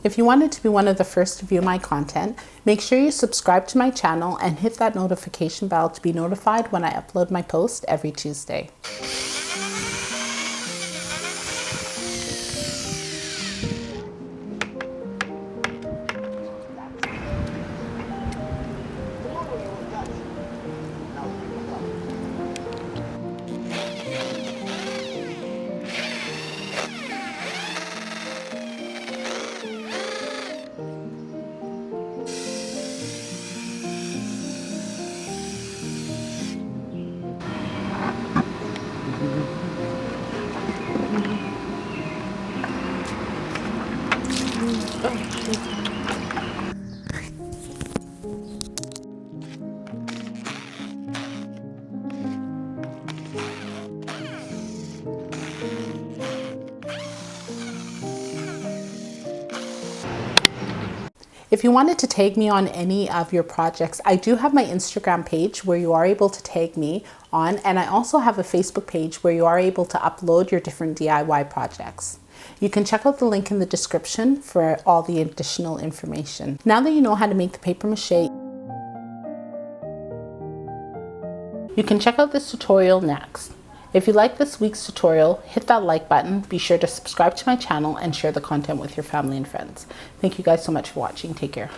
If you wanted to be one of the first to view my content, make sure you subscribe to my channel and hit that notification bell to be notified when I upload my post every Tuesday. If you wanted to tag me on any of your projects, I do have my Instagram page where you are able to tag me on, and I also have a Facebook page where you are able to upload your different DIY projects. You can check out the link in the description for all the additional information. Now that you know how to make the paper mache, you can check out this tutorial next. If you like this week's tutorial, hit that like button, be sure to subscribe to my channel and share the content with your family and friends. Thank you guys so much for watching. Take care.